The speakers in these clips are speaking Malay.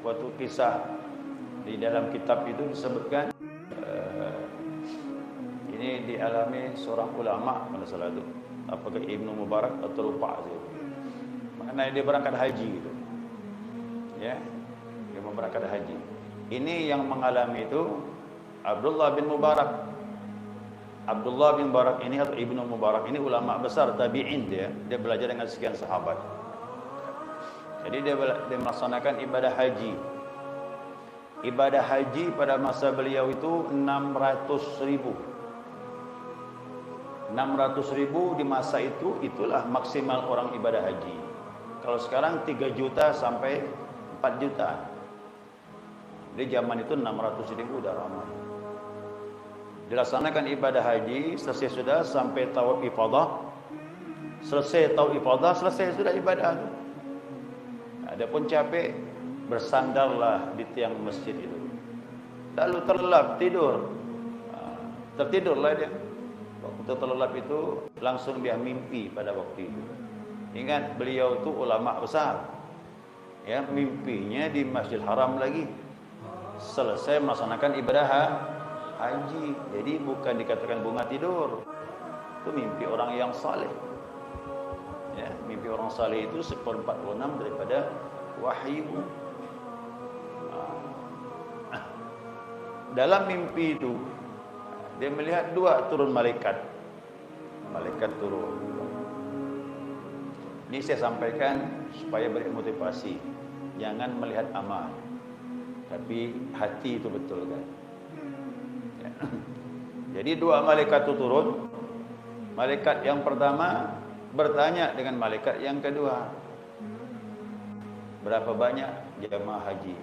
suatu kisah di dalam kitab itu disebutkan, ini dialami seorang ulama pada salah itu, apakah Ibnu Mubarak atau lupa sih. Maknanya dia berangkat haji gitu. Ya, dia mau berangkat haji. Ini yang mengalami itu Abdullah bin Mubarak. Abdullah bin Mubarak ini atau Ibnu Mubarak ini ulama besar tabi'in dia belajar dengan sekian sahabat. Jadi dia melaksanakan ibadah haji. Ibadah haji pada masa beliau itu 600.000. 600.000 di masa itu, itulah maksimal orang ibadah haji. Kalau sekarang 3 juta sampai 4 juta. Di zaman itu 600.000 udah ramai. Dilaksanakan ibadah haji, selesai sudah sampai tawaf ifadah. Selesai tawaf ifadah, selesai sudah ibadah. Adapun capek, bersandarlah di tiang masjid itu. Lalu terlelap tidur. Tertidurlah dia. Waktu terlelap itu langsung dia mimpi pada waktu itu. Ingat beliau itu ulama besar. Ya, mimpinya di Masjidil Haram lagi. Selesai melaksanakan ibadah haji. Jadi bukan dikatakan bunga tidur. Itu mimpi orang yang saleh. Ya, mimpi orang saleh itu 1/46 daripada wahyu. Dalam mimpi itu dia melihat 2 turun malaikat. Malaikat turun. Ini saya sampaikan supaya beri motivasi. Jangan melihat amal, tapi hati itu betul kan. Ya. Jadi 2 malaikat itu turun. Malaikat yang pertama bertanya dengan malaikat yang kedua, berapa banyak jemaah haji?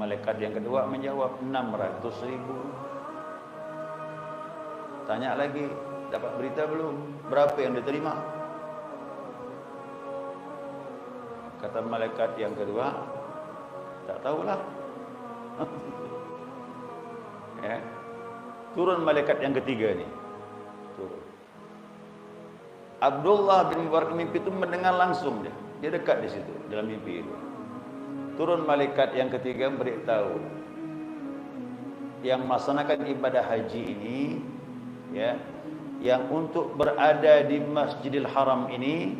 Malaikat yang kedua menjawab 600.000. Tanya lagi, dapat berita belum? Berapa yang diterima? Kata malaikat yang kedua, tak tahulah. Ya. Turun malaikat yang ketiga nih. Turun. Abdullah bin Mubarak mimpi itu mendengar langsung dia. Dia dekat di situ dalam mimpi itu. Turun malaikat yang ketiga beritahu, yang melaksanakan ibadah haji ini, ya, yang untuk berada di Masjidil Haram ini,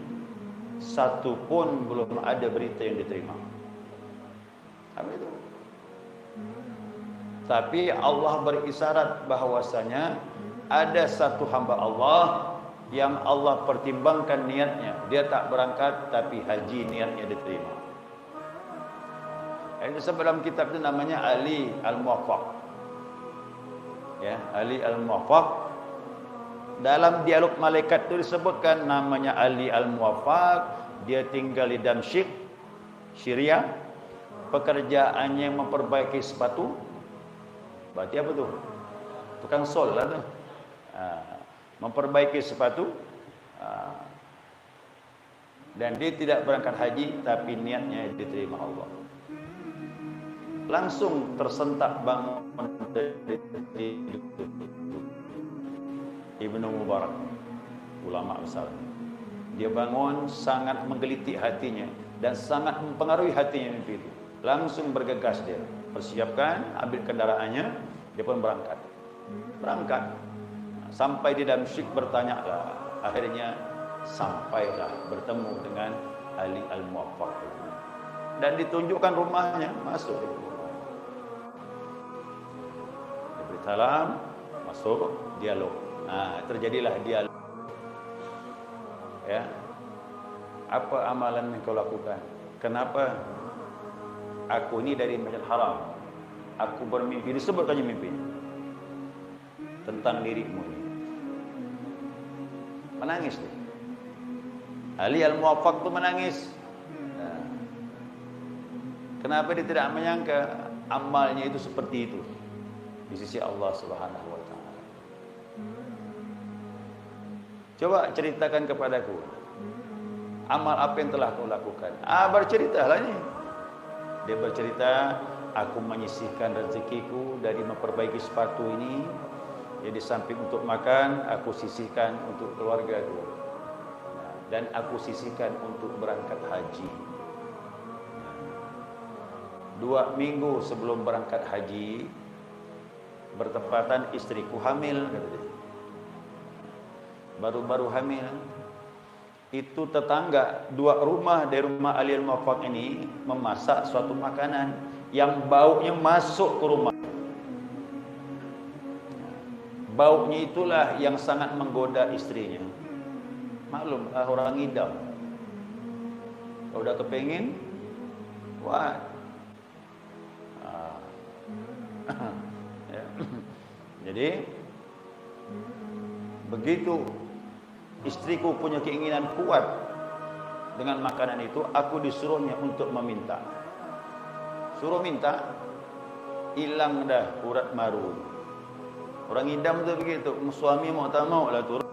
satu pun belum ada berita yang diterima. Apa itu? Tapi Allah berisyarat bahwasanya ada satu hamba Allah yang Allah pertimbangkan niatnya. Dia tak berangkat tapi haji niatnya diterima. Itu sebab dalam kitab itu namanya Ali Al-Muwaffaq. Ya, Ali Al-Muwaffaq. Dalam dialog malaikat itu disebutkan namanya Ali Al-Muwaffaq. Dia tinggal di Damsyik, Syria. Pekerjaannya memperbaiki sepatu. Berarti apa tu? Tukang sol lah tu. Memperbaiki sepatu. Dan dia tidak berangkat haji, tapi niatnya diterima Allah. Langsung tersentak bangun dari Ibnu Mubarak, ulama besar. Dia bangun sangat menggelitik hatinya dan sangat mempengaruhi hatinya mimpi itu. Langsung bergegas dia, persiapkan, ambil kendaraannya, dia pun berangkat. Berangkat sampai di Damsyik, bertanyalah. Akhirnya sampailah bertemu dengan Ali Al-Muwaffaq dan ditunjukkan rumahnya, masuk di rumah. Dia beri salam, masuk, dialog. Terjadilah dialog. Ya, apa amalan yang kau lakukan? Kenapa aku ini dari Masjidil Haram? Aku bermimpi, disebutkannya mimpinya tentang dirimu ini. Menangis dia. Ali Al-Muwaffaq itu menangis. Kenapa dia tidak menyangka amalnya itu seperti itu di sisi Allah Subhanahu wa taala? Coba ceritakan kepadaku, amal apa yang telah kau lakukan? Berceritalah ini. Dia bercerita, aku menyisihkan rezekiku dari memperbaiki sepatu ini. Jadi samping untuk makan, aku sisihkan untuk keluargaku. Dan aku sisihkan untuk berangkat haji. 2 minggu sebelum berangkat haji, bertepatan istriku hamil, kata dia. Baru-baru hamil. Itu tetangga 2 rumah dari rumah Ali Al-Muwaffaq ini memasak suatu makanan yang baunya masuk ke rumah. Baunya itulah yang sangat menggoda istrinya. Maklum, orang ngidam. Kalau udah kepengin, wah. Ya. Jadi begitu istriku punya keinginan kuat dengan makanan itu, aku disuruhnya untuk meminta. Suruh minta, hilang dah urat maru. Orang idam tu begitu, suami mau tak mau lah turun.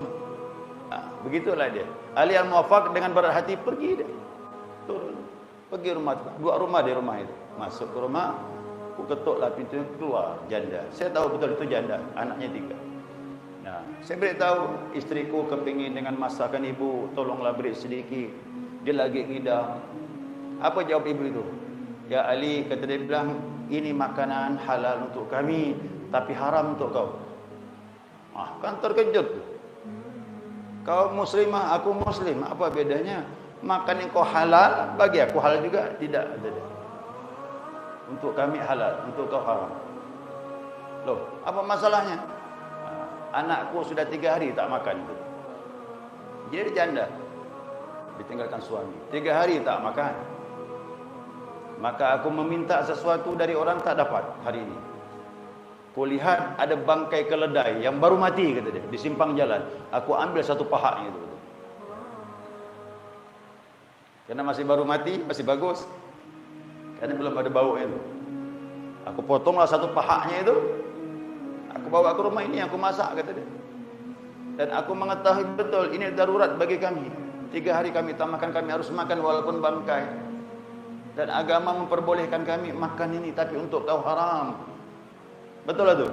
Begitulah dia. Ali Al-Muwaffaq dengan berat hati pergi dia. Turun. Pergi rumah, 2 rumah di rumah itu. Masuk ke rumah, aku ketuklah pintu, keluar janda. Saya tahu betul itu janda, anaknya 3. Nah, saya beritahu istriku kepingin dengan masakan ibu, tolonglah beri sedikit. Dia lagi ngidam. Apa jawab ibu itu? Ya Ali, kata dia bilang, ini makanan halal untuk kami, tapi haram untuk kau. Kan terkejut. Kau muslimah, aku muslim, apa bedanya? Makan yang kau halal, bagi aku halal juga. Tidak, kata dia. Untuk kami halal, untuk kau haram. Loh, apa masalahnya? Anakku sudah 3 hari tak makan itu. Jadi janda, ditinggalkan suami, 3 hari tak makan. Maka aku meminta sesuatu dari orang, tak dapat hari ini. Kulihat ada bangkai keledai yang baru mati, kata dia, di simpang jalan. Aku ambil satu pahaknya itu. Karena masih baru mati, masih bagus. Karena belum ada bau itu. Aku potonglah satu pahaknya itu. Aku bawa ke rumah ini, aku masak, kata dia. Dan aku mengetahui betul ini darurat bagi kami. 3 hari kami tak makan, kami harus makan walaupun bangkai. Dan agama memperbolehkan kami makan ini, tapi untuk kau haram. Betul lah tu.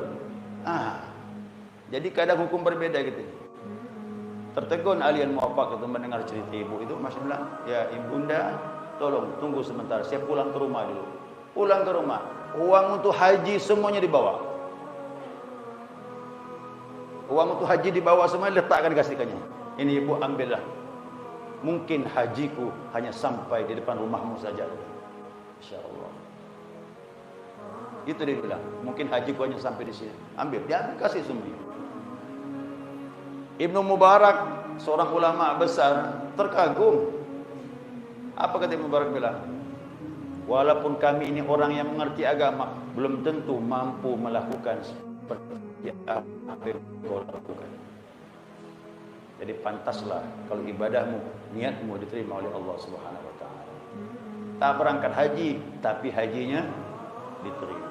Jadi kadang hukum berbeda gitu. Tertegun Ali Al-Muwaffaq itu mendengar cerita ibu itu, masih bilang, ya ibunda, tolong tunggu sebentar, saya pulang ke rumah dulu. Pulang ke rumah, uang untuk haji semuanya dibawa. Uang untuk haji dibawa semua, letakkan kasihkannya. Ini ibu ambillah. Mungkin hajiku hanya sampai di depan rumahmu saja. InsyaAllah. Itu dia bilang, mungkin hajiku hanya sampai di sini. Ambil, dia ambil, kasih semuanya. Ibnu Mubarak, seorang ulama besar, terkagum. Apa kata Ibnu Mubarak bilang? Walaupun kami ini orang yang mengerti agama, belum tentu mampu melakukan seperti apa yang kau lakukan. Jadi pantaslah kalau ibadahmu, niatmu diterima oleh Allah Subhanahu wa taala. Tak berangkat haji, tapi hajinya diterima.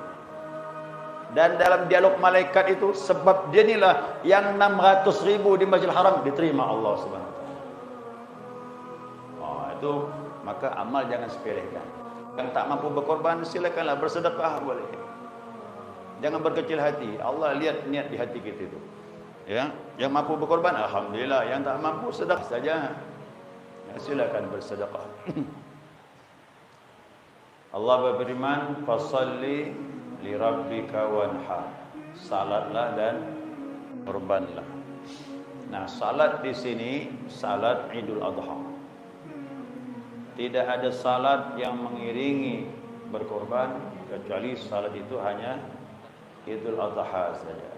Dan dalam dialog malaikat itu, sebab dia inilah yang 600.000 di Masjidil Haram diterima Allah Subhanahu wa taala. Itu maka amal jangan sepelekan. Yang tak mampu berkorban, silakanlah bersedekah, boleh. Jangan berkecil hati. Allah lihat niat di hati kita itu. Ya, yang mampu berkorban, alhamdulillah. Yang tak mampu, sedekah saja. Ya, silakan bersedekah. Allah berfirman, "Fashalli li rabbika wanhar." Salatlah dan korbanlah. Nah, salat di sini salat Idul Adha. Tidak ada salat yang mengiringi berkorban kecuali salat itu hanya Idul Adha saja.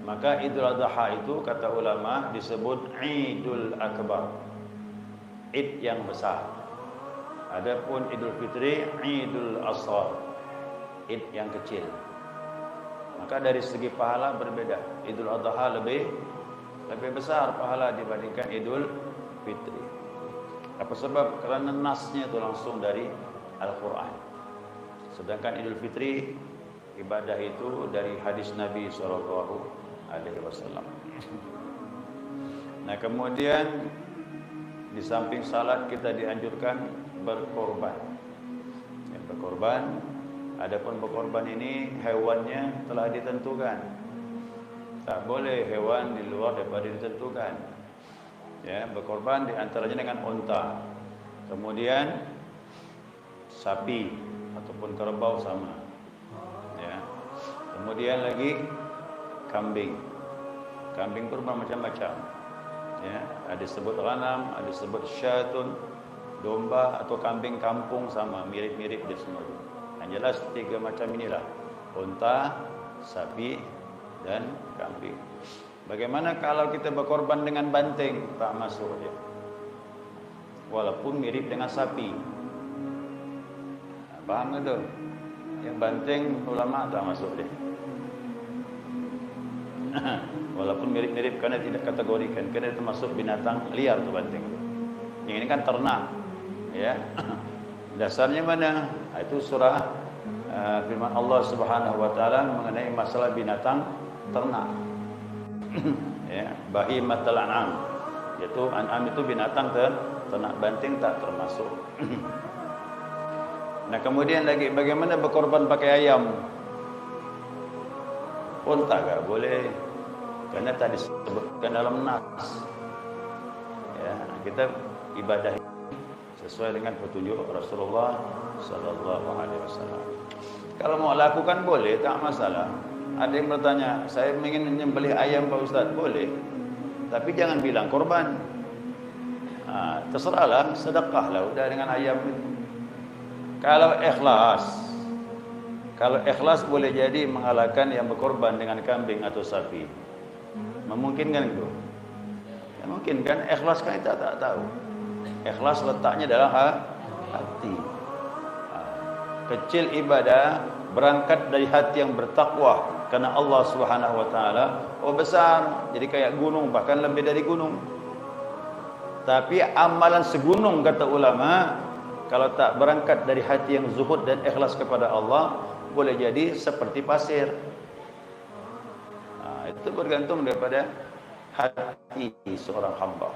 Maka Idul Adha itu kata ulama disebut Idul Akbar, Id yang besar. Adapun Idul Fitri Idul Asghar, Id yang kecil. Maka dari segi pahala berbeda. Idul Adha lebih besar pahala dibandingkan Idul Fitri. Apa sebab? Kerana nasnya itu langsung dari Al-Quran. Sedangkan Idul Fitri ibadah itu dari hadis Nabi SAW. Nah, kemudian di samping salat kita dianjurkan berkorban. Ya, berkorban. Adapun berkorban ini hewannya telah ditentukan. Tak boleh hewan di luar daripada ditentukan. Ya, berkorban di antaranya dengan unta. Kemudian sapi ataupun kerbau sama. Ya. Kemudian lagi kambing. Kambing pun bermacam-macam. Ya, ada disebut ghanam, ada disebut syatun, domba atau kambing kampung sama, mirip-mirip dia semua. Yang jelas tiga macam inilah, unta, sapi dan kambing. Bagaimana kalau kita berkorban dengan banteng? Tak masuk dia. Walaupun mirip dengan sapi. Paham itu? Yang banteng ulama tak masuk dia. Walaupun mirip-mirip karena tidak kategorikan, karena itu masuk binatang liar tu banteng. Yang ini kan ternak, ya. Dasarnya mana? Itu surah firman Allah Subhanahu wa taala mengenai masalah binatang ternak. Ya, bahimatul an'am. Yaitu an'am itu binatang ternak, banteng tak termasuk. Nah, kemudian lagi bagaimana berkorban pakai ayam? Unta tak boleh, karena tadi disebutkan dalam nas. Ya, kita ibadah sesuai dengan petunjuk Rasulullah sallallahu alaihi wasallam. Kalau mau lakukan boleh, tak masalah. Ada yang bertanya, saya ingin menyembelih ayam Pak Ustaz, boleh. Tapi jangan bilang korban. Terserahlah, sedekahlah udah dengan ayam itu. Kalau ikhlas boleh jadi mengalahkan yang berkorban dengan kambing atau sapi. Memungkinkan itu? Ya, mungkin kan, ikhlas kan kita tak tahu. Ikhlas letaknya dalam hati. Kecil ibadah berangkat dari hati yang bertakwa karena Allah Subhanahu wa taala. Oh, besar, jadi kayak gunung, bahkan lebih dari gunung. Tapi amalan segunung kata ulama, kalau tak berangkat dari hati yang zuhud dan ikhlas kepada Allah, boleh jadi seperti pasir. Itu bergantung daripada hati seorang hamba.